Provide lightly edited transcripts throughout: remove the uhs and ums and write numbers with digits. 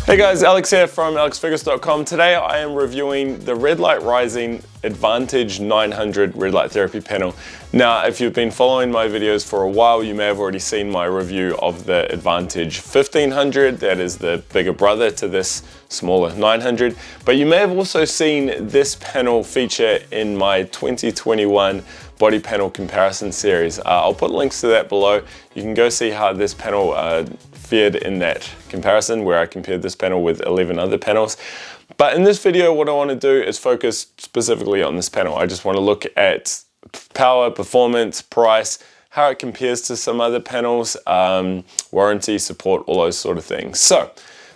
Hey guys, Alex here from alexfergus.com. Today I am reviewing the Red Light Rising Advantage 900 red light therapy panel. Now, if you've been following my videos for a while, you may have already seen my review of the Advantage 1500. That is the bigger brother to this smaller 900. But you may have also seen this panel feature in my 2021 body panel comparison series. I'll put links to that below. You can go see how this panel fared in that comparison where I compared this panel with 11 other panels. But in this video, what I want to do is focus specifically on this panel. I just want to look at power, performance, price, how it compares to some other panels, warranty, support, all those sort of things. So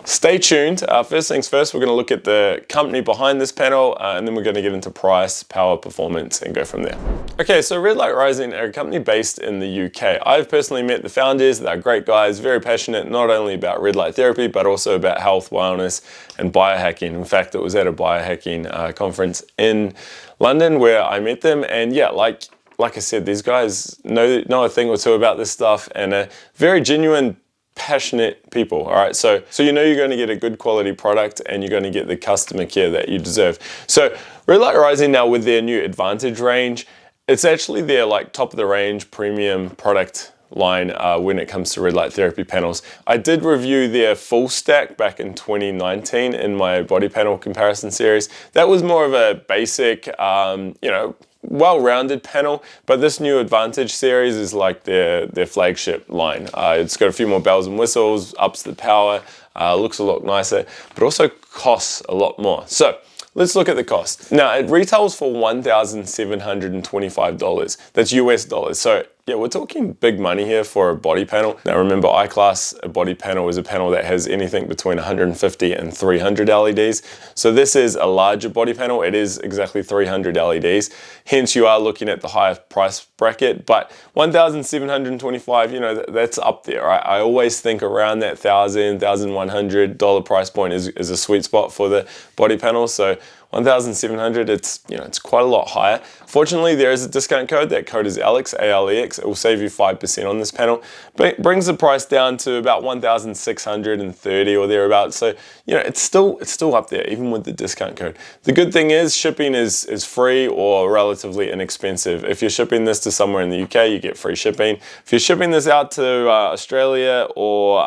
stay tuned. First things first, we're going to look at the company behind this panel, and then we're going to get into price, power, performance, and go from there. Okay, so Red Light Rising are a company based in the UK. I've personally met the founders. They're great guys, very passionate not only about red light therapy, but also about health, wellness, and biohacking. In fact, it was at a biohacking conference in London where I met them, and yeah, like I said, these guys know a thing or two about this stuff and are very genuine, passionate people. All right, so you know you're going to get a good quality product and you're going to get the customer care that you deserve. So Red Light Rising now with their new Advantage range, it's actually their like top of the range premium product line when it comes to red light therapy panels. I did review their full stack back in 2019 in my body panel comparison series. That was more of a basic, you know, well-rounded panel, but this new Advantage series is like their flagship line. It's got a few more bells and whistles, ups the power, looks a lot nicer, but also costs a lot more. So let's look at the cost. Now it retails for $1,725. That's US dollars. So yeah, we're talking big money here for a body panel. Now remember, I-class, a body panel is a panel that has anything between 150 and 300 LEDs. So this is a larger body panel. It is exactly 300 LEDs. Hence you are looking at the higher price bracket, but 1,725, you know, that's up there. Right? I always think around that $1,000, $1,100 price point is a sweet spot for the body panel. So 1,700, it's quite a lot higher. Fortunately, there is a discount code. That code is ALEX, ALEX. It will save you 5% on this panel, but it brings the price down to about 1,630 or thereabouts. So, you know, it's still up there, even with the discount code. The good thing is shipping is free or relatively inexpensive. If you're shipping this to somewhere in the UK, you get free shipping. If you're shipping this out to Australia or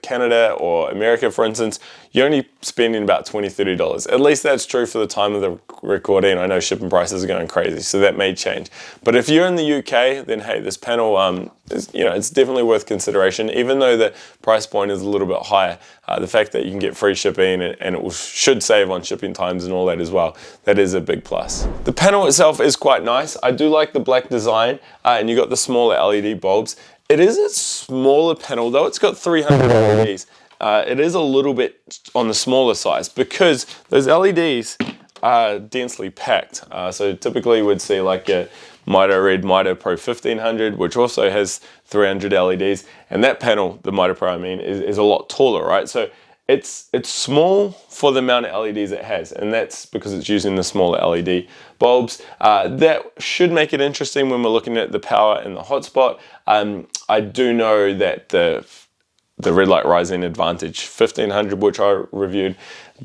Canada or America, for instance, you're only spending about $20, $30. At least that's true for the time of the recording. I know shipping prices are going crazy, so that may change. But if you're in the UK, then hey, this panel, it's definitely worth consideration. Even though the price point is a little bit higher, the fact that you can get free shipping and it should save on shipping times and all that as well, that is a big plus. The panel itself is quite nice. I do like the black design, and you got the smaller LED bulbs. It is a smaller panel though. It's got 300 LEDs. It is a little bit on the smaller size because those LEDs are densely packed. So typically we'd see like a MitoPRO 1500, which also has 300 LEDs, and that panel, the MitoPRO I mean, is a lot taller, right? So it's small for the amount of LEDs it has, and that's because it's using the smaller LED bulbs. That should make it interesting when we're looking at the power and the hotspot. I do know that the Red Light Rising Advantage 1500, which I reviewed,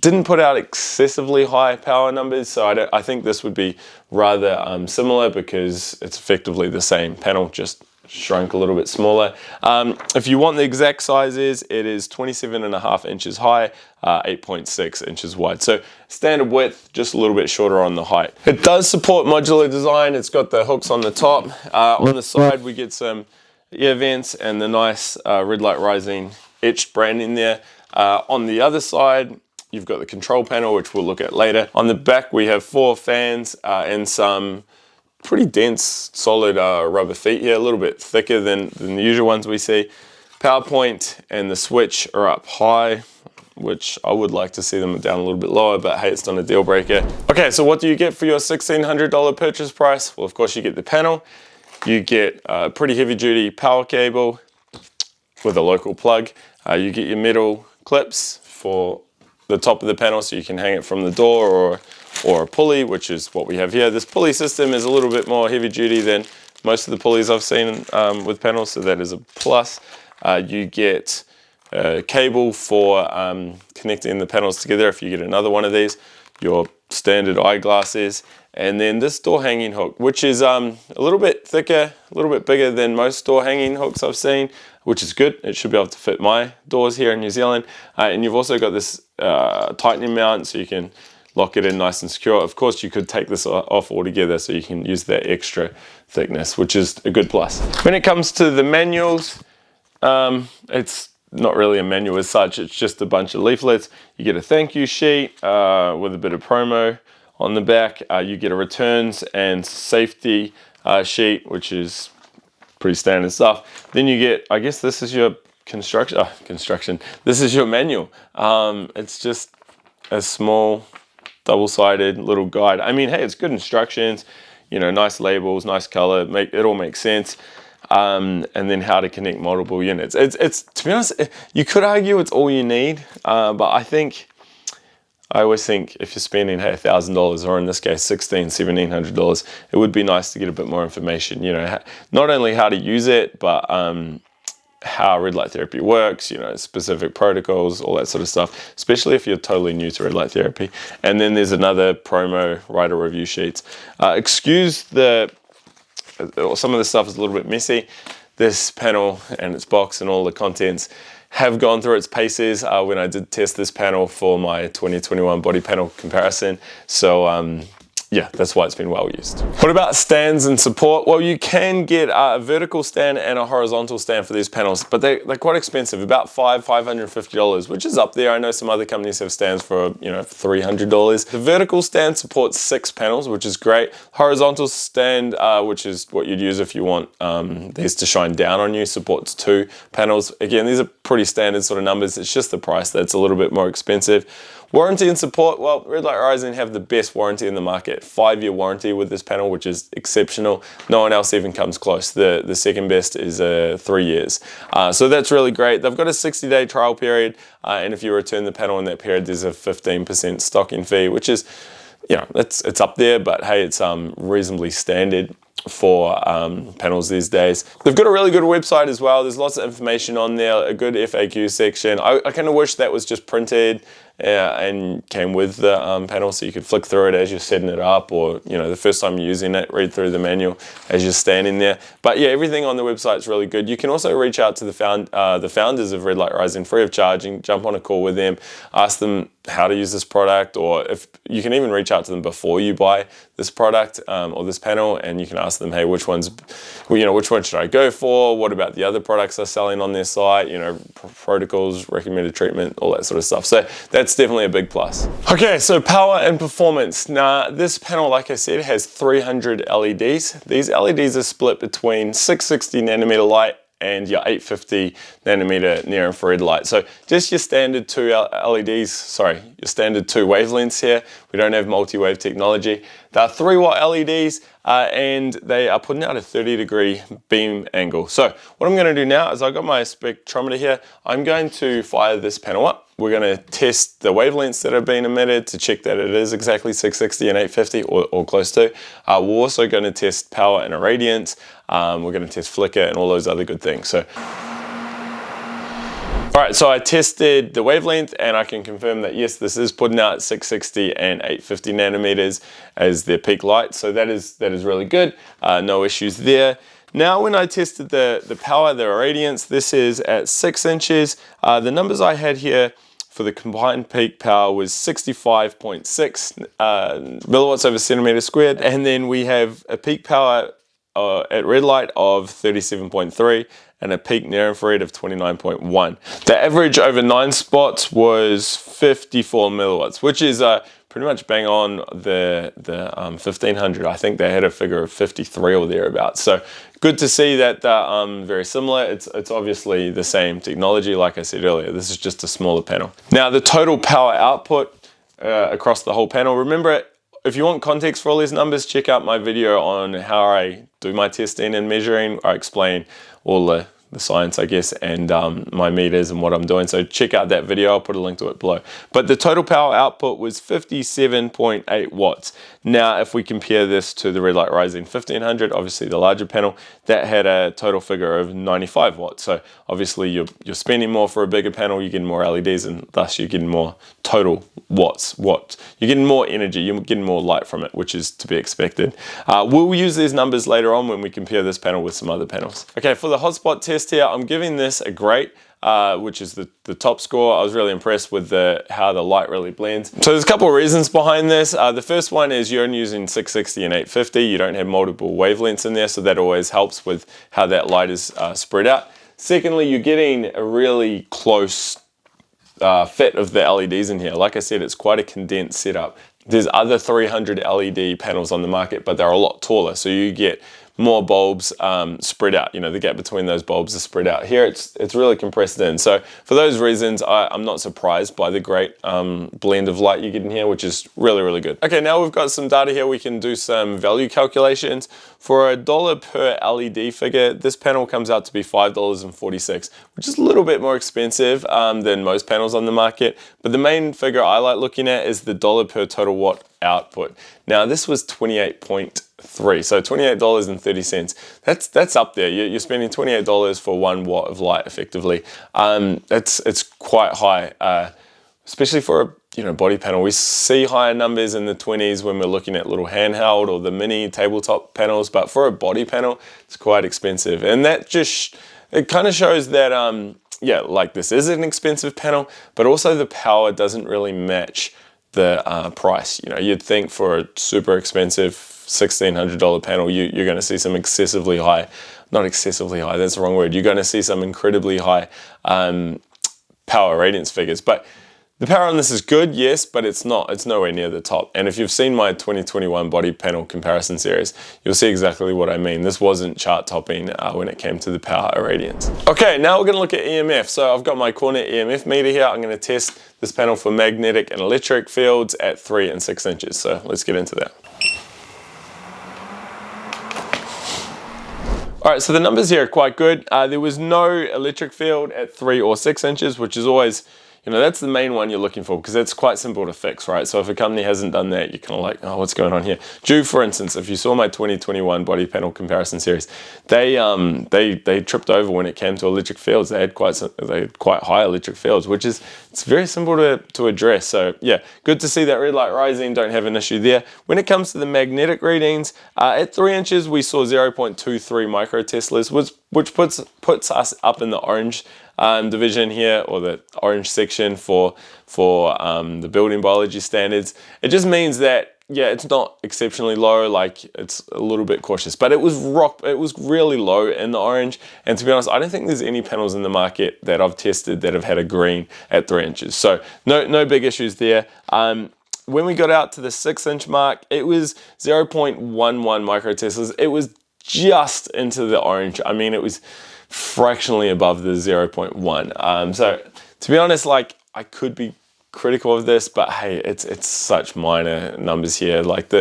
didn't put out excessively high power numbers, so I think this would be rather similar because it's effectively the same panel, just shrunk a little bit smaller. If you want the exact sizes, it is 27.5 inches high, 8.6 inches wide. So standard width, just a little bit shorter on the height. It does support modular design. It's got the hooks on the top. On the side, we get some ear vents and the nice Red Light Rising etched branding there. On the other side, you've got the control panel, which we'll look at later. On the back, we have 4 fans and some pretty dense, solid rubber feet here, a little bit thicker than the usual ones we see. Power point and the switch are up high, which I would like to see them down a little bit lower, but hey, it's not a deal breaker. Okay, so what do you get for your $1,600 purchase price? Well, of course, you get the panel. You get a pretty heavy duty power cable with a local plug. You get your metal clips for the top of the panel so you can hang it from the door or a pulley, which is what we have here. This pulley system is a little bit more heavy duty than most of the pulleys I've seen with panels, so that is a plus. You get a cable for connecting the panels together if you get another one of these, your standard eyeglasses, and then this door hanging hook, which is a little bit thicker, a little bit bigger than most door hanging hooks I've seen, which is good. It should be able to fit my doors here in New Zealand. And you've also got this tightening mount, so you can lock it in nice and secure. Of course, you could take this off altogether, so you can use that extra thickness, which is a good plus. When it comes to the manuals, it's not really a manual as such, it's just a bunch of leaflets. You get a thank you sheet with a bit of promo on the back. You get a returns and safety sheet, which is pretty standard stuff. Then you get, I guess this is your construction. This is your manual. It's just a small double-sided little guide. I mean, hey, it's good instructions, you know, nice labels, nice color, it all makes sense. And then how to connect multiple units. It's to be honest, you could argue it's all you need, but I always think if you're spending, hey, $1,000, or in this case, $1,700, it would be nice to get a bit more information, you know, not only how to use it, but how red light therapy works, you know, specific protocols, all that sort of stuff, especially if you're totally new to red light therapy. And then there's another promo writer review sheets. Excuse some of the stuff is a little bit messy. This panel and its box and all the contents have gone through its paces when I did test this panel for my 2021 body panel comparison. So yeah, that's why it's been well used. What about stands and support? Well, you can get a vertical stand and a horizontal stand for these panels, but they're quite expensive, about $550, which is up there. I know some other companies have stands for, you know, $300. The vertical stand supports 6 panels, which is great. Horizontal stand, which is what you'd use if you want these to shine down on you, supports 2 panels. Again, these are pretty standard sort of numbers. It's just the price that's a little bit more expensive. Warranty and support, well, Red Light Rising have the best warranty in the market. 5-year warranty with this panel, which is exceptional. No one else even comes close. The second best is 3 years. So that's really great. They've got a 60-day trial period, and if you return the panel in that period, there's a 15% stocking fee, which is, you know, it's up there, but hey, it's reasonably standard for panels these days. They've got a really good website as well. There's lots of information on there, a good FAQ section. I kind of wish that was just printed and came with the panel, so you could flick through it as you're setting it up, or, you know, the first time you're using it, read through the manual as you're standing there. But yeah, everything on the website is really good. You can also reach out to the founders of Red Light Rising free of charge and jump on a call with them, ask them how to use this product, or if you can even reach out to them before you buy this product or this panel, and you can ask them, hey, which one should I go for? What about the other products they're selling on their site? You know, protocols, recommended treatment, all that sort of stuff. So that's definitely a big plus. Okay, so power and performance. Now, this panel, like I said, has 300 LEDs. These LEDs are split between 660 nanometer light and your 850 nanometer near infrared light. So just your standard 2 LEDs, your standard 2 wavelengths here. We don't have multi-wave technology. They're 3-watt LEDs and they are putting out a 30-degree beam angle. So what I'm going to do now is I've got my spectrometer here. I'm going to fire this panel up. We're going to test the wavelengths that have been emitted to check that it is exactly 660 and 850 or close to. We're also going to test power and irradiance. We're going to test flicker and all those other good things. So, all right, so I tested the wavelength and I can confirm that yes, this is putting out 660 and 850 nanometers as their peak light. So that is really good. No issues there. Now, when I tested the power, the irradiance, this is at 6 inches. The numbers I had here for the combined peak power was 65.6 milliwatts over centimeter squared. And then we have a peak power at red light of 37.3 and a peak near infrared of 29.1. The average over 9 spots was 54 milliwatts, which is pretty much bang on the 1500. I think they had a figure of 53 or thereabouts. So good to see that they're very similar. It's obviously the same technology, like I said earlier. This is just a smaller panel. Now, the total power output across the whole panel, remember, if you want context for all these numbers, check out my video on how I do my testing and measuring. I explain all the the science, I guess, and my meters and what I'm doing. So check out that video. I'll put a link to it below. But the total power output was 57.8 watts. Now, if we compare this to the Red Light Rising 1500, obviously the larger panel, that had a total figure of 95 watts. So obviously you're spending more for a bigger panel, you're getting more LEDs, and thus you're getting more total watts. You're getting more energy, you're getting more light from it, which is to be expected. We'll use these numbers later on when we compare this panel with some other panels. Okay, for the hotspot test here, I'm giving this a great, which is the top score. I was really impressed with how the light really blends. So there's a couple of reasons behind this. The first one is you're only using 660 and 850. You don't have multiple wavelengths in there, so that always helps with how that light is spread out. Secondly, you're getting a really close fit of the LEDs in here. Like I said, it's quite a condensed setup. There's other 300 LED panels on the market, but they're a lot taller, so you get more bulbs spread out. You know, the gap between those bulbs is spread out. Here it's really compressed in. So for those reasons, I'm not surprised by the great blend of light you get in here, which is really, really good. Okay, now we've got some data here. We can do some value calculations. For $1 per LED figure, this panel comes out to be $5.46, which is a little bit more expensive than most panels on the market. But the main figure I like looking at is the $1 per total watt output. Now this was 28.3, so $28.30. That's up there. You're spending $28 for 1 watt of light effectively. It's quite high, especially for a body panel. We see higher numbers in the 20s when we're looking at little handheld or the mini tabletop panels, but for a body panel, it's quite expensive. And that it kind of shows that yeah, like this is an expensive panel, but also the power doesn't really match the price. You'd think for a super expensive $1,600 panel, you're going to see some excessively high, not excessively high, that's the wrong word, you're going to see some incredibly high power radiance figures. But the power on this is good, yes, but it's nowhere near the top. And if you've seen my 2021 body panel comparison series, you'll see exactly what I mean. This wasn't chart topping when it came to the power irradiance. Okay, now we're gonna look at EMF. So I've got my corner EMF meter here. I'm gonna test this panel for magnetic and electric fields at 3 and 6 inches. So let's get into that. All right, so the numbers here are quite good. There was no electric field at 3 or 6 inches, which is always, that's the main one you're looking for because it's quite simple to fix, right? So if a company hasn't done that, you're kind of like, oh, what's going on here? Joovv, for instance, if you saw my 2021 body panel comparison series, they tripped over when it came to electric fields. They had quite high electric fields, which is, it's very simple to address. So yeah, good to see that Red Light Rising don't have an issue there. When it comes to the magnetic readings, at 3 inches, we saw 0.23 microteslas, which puts us up in the orange division here, or the orange section for the building biology standards. It just means that, yeah, it's not exceptionally low, like it's a little bit cautious, but it was really low in the orange. And to be honest, I don't think there's any panels in the market that I've tested that have had a green at 3 inches. So no big issues there. When we got out to the 6 inch mark, it was 0.11 microteslas. It was just into the orange. I mean, it was fractionally above the 0.1. So to be honest, like, I could be critical of this, but hey, it's such minor numbers here. Like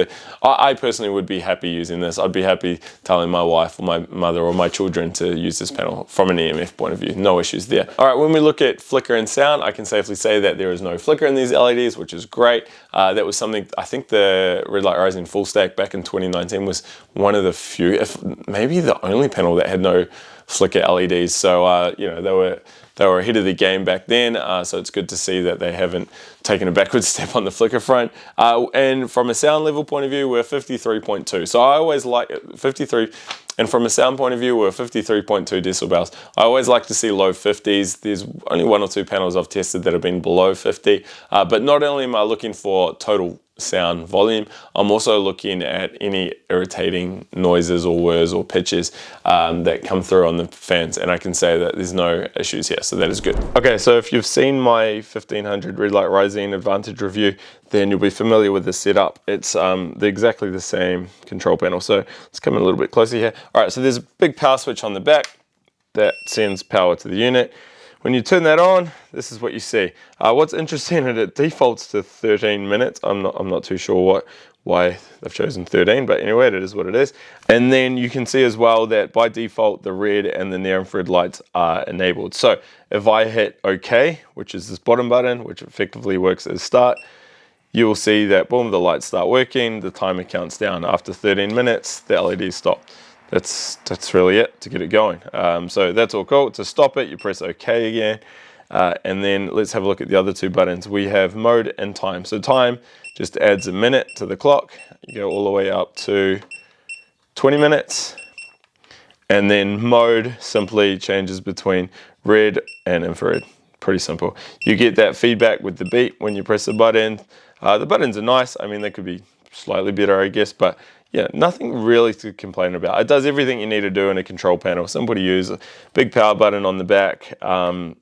I personally would be happy using this. I'd be happy telling my wife or my mother or my children to use this panel from an EMF point of view. No issues there. All right, when we look at flicker and sound, I can safely say that there is no flicker in these LEDs, which is great. That was something, I think the Red Light Rising full stack back in 2019 was one of the few, if maybe the only panel that had no flicker LEDs. So they were ahead of the game back then, so it's good to see that they haven't taken a backward step on the flicker front. And from a sound level point of view, we're 53.2. So I always like 53, and from a sound point of view, we're 53.2 decibels. I always like to see low 50s. There's only 1 or 2 panels I've tested that have been below 50, but not only am I looking for total sound volume, I'm also looking at any irritating noises or whirs or pitches that come through on the fans, and I can say that there's no issues here, so that is good. Okay, so if you've seen my 1500 Red Light Rising Advantage review, then you'll be familiar with this setup. It's exactly the same control panel. So let's come in a little bit closer here. All right, so there's a big power switch on the back that sends power to the unit. when you turn that on, this is what you see. What's interesting is it defaults to 13 minutes. I'm not too sure why they've chosen 13, but anyway, it is what it is. And then you can see as well that by default, the red and the near infrared lights are enabled. So if I hit OK, which is this bottom button, which effectively works as start, you will see that boom, the lights start working, the timer counts down. After 13 minutes, the LEDs stop. That's really it to get it going. So that's all cool. To stop it, you press OK again. And then let's have a look at the other two buttons. We have mode and time. So time just adds a minute to the clock. You go all the way up to 20 minutes. And then mode simply changes between red and infrared. Pretty simple. You get that feedback with the beep when you press the button. The buttons are nice. I mean, they could be slightly better, I guess, but yeah, nothing really to complain about. It does everything you need to do in a control panel. Simple to use. A big power button on the back,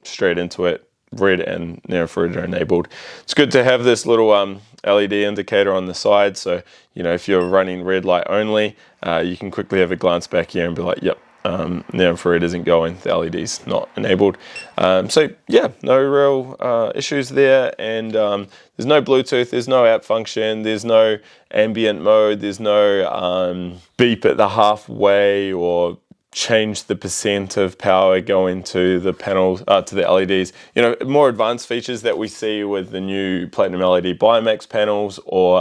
straight into it. Red and near infrared are enabled. It's good to have this little LED indicator on the side. So, you know, if you're running red light only, you can quickly have a glance back here and be like, yep, near infrared isn't going, the LED's not enabled. So yeah, no real issues there. And there's no Bluetooth, there's no app function, there's no ambient mode, there's no beep at the halfway or change the percent of power going to the panel, to the LEDs. You know, more advanced features that we see with the new Platinum LED Biomax panels or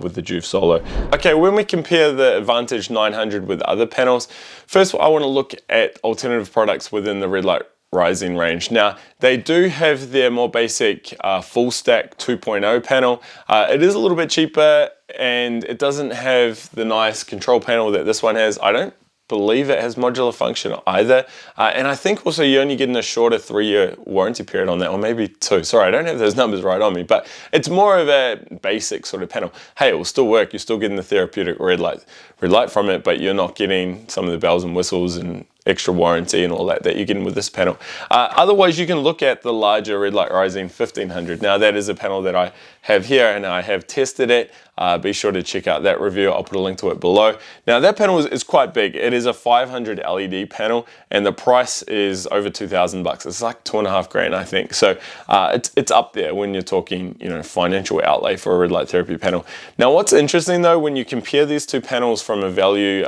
with the Joovv Solo. Okay, when we compare the Advantage 900 with other panels, first I want to look at alternative products within the red light rising range. Now, they do have their more basic full stack 2.0 panel. It is a little bit cheaper and it doesn't have the nice control panel that this one has. I don't believe it has modular function either. And I think also you're only getting a shorter 3-year warranty period on that, or maybe 2. Sorry, I don't have those numbers right on me, but it's more of a basic sort of panel. Hey, it will still work. You're still getting the therapeutic red light from it, but you're not getting some of the bells and whistles and extra warranty and all that you're getting with this panel. Otherwise, you can look at the larger red light rising 1500. Now, that is a panel that I have here and I have tested it. Be sure to check out that review. I'll put a link to it below. Now, that panel is quite big. It is a 500 LED panel and the price is over 2,000 bucks. It's like 2.5 grand, I think. So it's up there when you're talking, you know, financial outlay for a red light therapy panel. Now, what's interesting though, when you compare these two panels from a value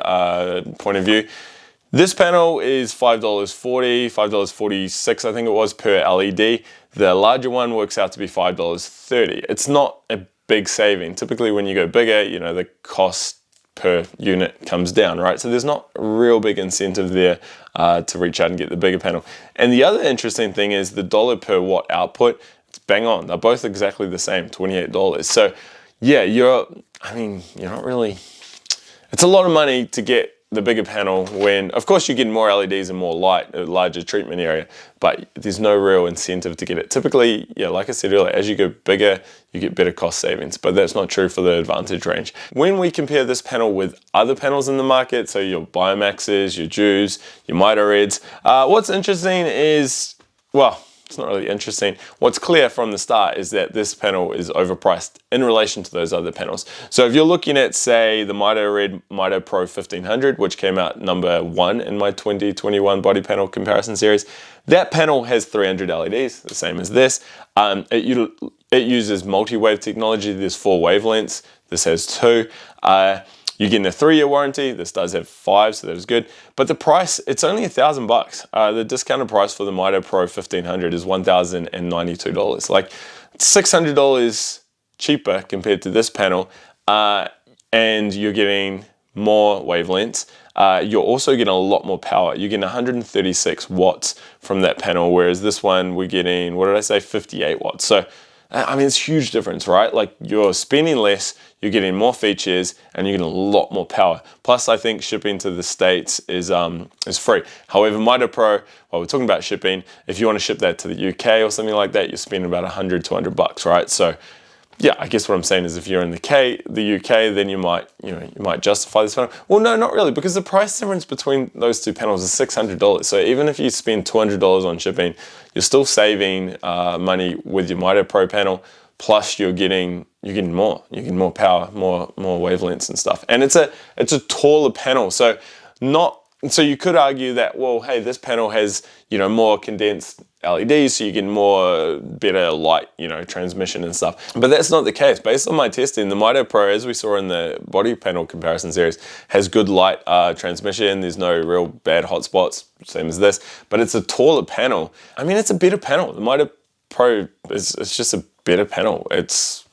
point of view, this panel is $5.40, $5.46, I think it was, per LED. The larger one works out to be $5.30. It's not a big saving. Typically when you go bigger, you know, the cost per unit comes down, right? So there's not a real big incentive there to reach out and get the bigger panel. And the other interesting thing is the dollar per watt output, it's bang on. They're both exactly the same, $28. So yeah, you're not really, it's a lot of money to get the bigger panel when, of course, you get more LEDs and more light, a larger treatment area, but there's no real incentive to get it. Typically, yeah, like I said earlier, as you go bigger, you get better cost savings, but that's not true for the Advantage range. When we compare this panel with other panels in the market, so your Biomaxes, your Joovvs, your MitoPROs, what's interesting is, well, it's not really interesting. What's clear from the start is that this panel is overpriced in relation to those other panels. So if you're looking at, say, the MitoPRO 1500, which came out number 1 in my 2021 body panel comparison series, that panel has 300 LEDs, the same as this. It uses multi-wave technology. There's 4 wavelengths. This has 2. You're getting a 3-year warranty. This does have 5, so that is good. But the price, it's only $1,000. The discounted price for the MitoPRO 1500 is $1,092. Like $600 cheaper compared to this panel. And you're getting more wavelengths. You're also getting a lot more power. You're getting 136 watts from that panel, whereas this one, we're getting, what did I say, 58 watts. So, I mean, it's a huge difference, right? Like, you're spending less, you're getting more features, and you're getting a lot more power. Plus, I think shipping to the States is free. However, MitoPRO, while we're talking about shipping, if you want to ship that to the UK or something like that, you're spending about 100, 200 bucks, right? So, yeah, I guess what I'm saying is if you're in the UK, then you might justify this panel. Well, no, not really, because the price difference between those two panels is $600. So even if you spend $200 on shipping, you're still saving money with your MitoPRO panel. Plus, you're getting more. You're getting more power, more wavelengths and stuff. And it's a taller panel, so not so you could argue that, well, hey, this panel has, you know, more condensed LEDs, so you get more better light, you know, transmission and stuff. But that's not the case. Based on my testing, the MitoPRO, as we saw in the body panel comparison series, has good light transmission. There's no real bad hotspots, same as this, but it's a taller panel. I mean, it's a better panel. The MitoPRO it's just a better panel. It's,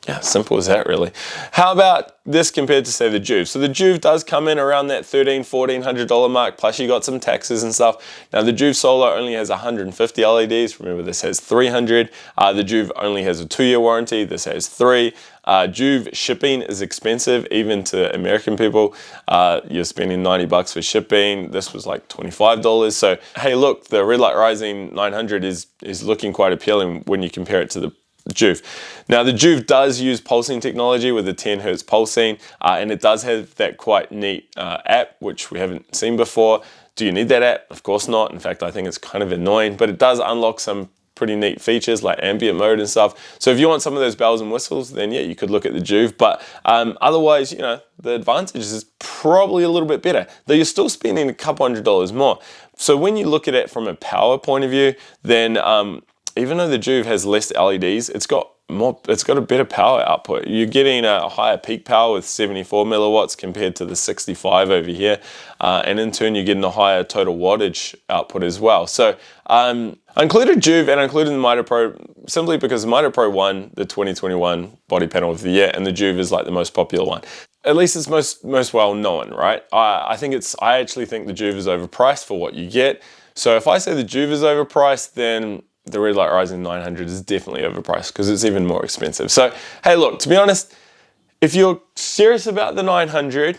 yeah, simple as that, really. How about this compared to, say, the Joovv? So the Joovv does come in around that $1,300–1,400 mark, plus you got some taxes and stuff. Now the Joovv Solar only has 150 LEDs. Remember, this has 300. The Joovv only has a 2-year warranty. This has 3. Joovv shipping is expensive, even to American people. You're spending $90 for shipping. This was like $25. So, hey, look, the Red Light Rising 900 is looking quite appealing when you compare it to the Joovv. Now the Joovv does use pulsing technology with the 10 Hz pulsing, and it does have that quite neat app, which we haven't seen before. Do you need that app? Of course not. In fact, I think it's kind of annoying, but it does unlock some pretty neat features like ambient mode and stuff. So if you want some of those bells and whistles, then yeah, you could look at the Joovv. But otherwise, you know, the Advantage is probably a little bit better, though you're still spending a couple $100 more. So when you look at it from a power point of view, then even though the Joovv has less LEDs, it's got a better power output. You're getting a higher peak power with 74 milliwatts compared to the 65 over here. And in turn, you're getting a higher total wattage output as well. So I included Joovv and I included the MitoPRO simply because the MitoPRO won the 2021 body panel of the year, and the Joovv is like the most popular one. At least it's most well known, right? I actually think the Joovv is overpriced for what you get. So if I say the Joovv is overpriced, then the Red Light Rising 900 is definitely overpriced because it's even more expensive. So, hey, look, to be honest, if you're serious about the 900,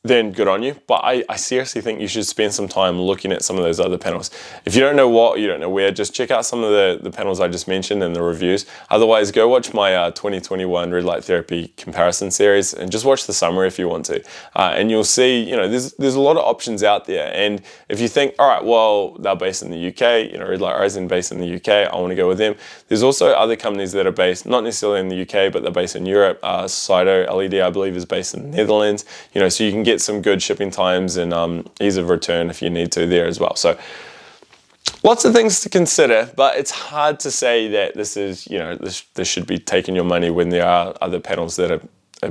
then good on you. But I seriously think you should spend some time looking at some of those other panels. If you don't know what, you don't know where, just check out some of the panels I just mentioned and the reviews. Otherwise, go watch my 2021 Red Light Therapy comparison series and just watch the summary if you want to. And you'll see, you know, there's a lot of options out there. And if you think, all right, well, they're based in the UK, you know, Red Light Rising based in the UK, I want to go with them. There's also other companies that are based, not necessarily in the UK, but they're based in Europe. Cyto LED, I believe, is based in the Netherlands. You know, so you can get some good shipping times and ease of return if you need to there as well. So lots of things to consider, but it's hard to say that this is, you know, this should be taking your money when there are other panels that are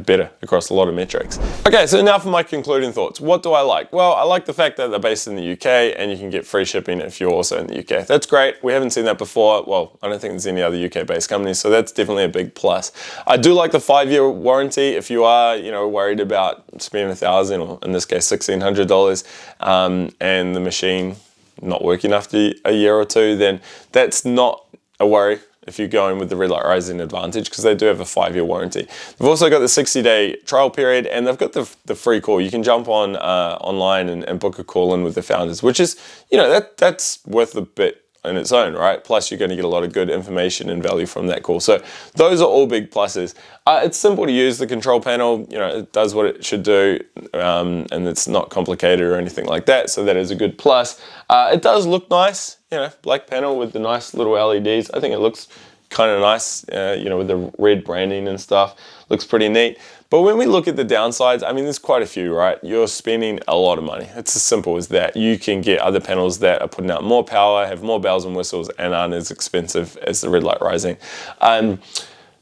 better across a lot of metrics. Okay, so now for my concluding thoughts. What do I like? Well, I like the fact that they're based in the UK and you can get free shipping if you're also in the UK. That's great. We haven't seen that before. Well, I don't think there's any other UK-based companies, so that's definitely a big plus. I do like the 5-year warranty. If you are, you know, worried about spending $1,000 or in this case $1,600 and the machine not working after a year or two, then that's not a worry if you're going with the Red Light Rising Advantage, because they do have a 5-year warranty. They've also got the 60-day trial period, and they've got the free call. You can jump on online and book a call in with the founders, which is, you know, that's worth a bit in its own, right? Plus, you're going to get a lot of good information and value from that call. So those are all big pluses. It's simple to use, the control panel. You know, it does what it should do, and it's not complicated or anything like that. So that is a good plus. It does look nice, you know, black panel with the nice little LEDs. I think it looks kind of nice, you know, with the red branding and stuff. Looks pretty neat. But when we look at the downsides, I mean, there's quite a few, right? You're spending a lot of money. It's as simple as that. You can get other panels that are putting out more power, have more bells and whistles, and aren't as expensive as the Red Light Rising.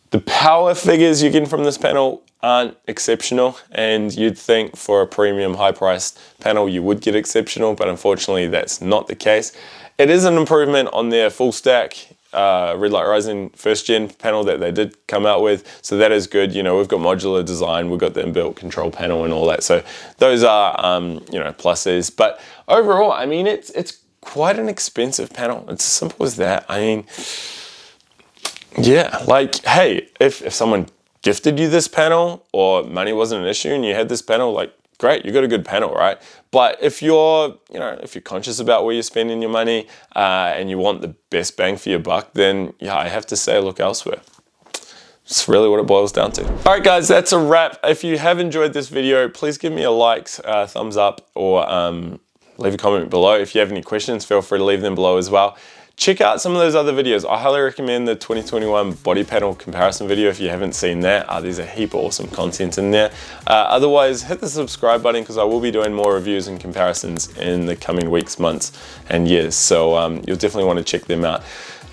The power figures you're getting from this panel aren't exceptional, and you'd think for a premium high-priced panel you would get exceptional, but unfortunately that's not the case. It is an improvement on their full stack Red Light Rising first gen panel that they did come out with, so that is good. You know, we've got modular design, we've got the inbuilt control panel and all that, so those are you know, pluses. But overall, I mean, it's quite an expensive panel. It's as simple as that. I mean, yeah, like, hey, if someone gifted you this panel or money wasn't an issue and you had this panel, like, great, you got a good panel, right? But if you're, you know, if you're conscious about where you're spending your money and you want the best bang for your buck, then yeah, I have to say look elsewhere. It's really what it boils down to. All right, guys, that's a wrap. If you have enjoyed this video, please give me a like, thumbs up, or leave a comment below. If you have any questions, feel free to leave them below as well. check out some of those other videos. I highly recommend the 2021 body panel comparison video if you haven't seen that. There's a heap of awesome content in there. Otherwise, hit the subscribe button because I will be doing more reviews and comparisons in the coming weeks, months, and years. So you'll definitely want to check them out.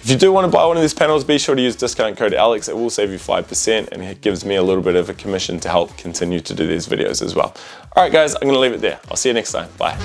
If you do want to buy one of these panels, be sure to use discount code ALEX. It will save you 5% and it gives me a little bit of a commission to help continue to do these videos as well. All right, guys, I'm going to leave it there. I'll see you next time. Bye.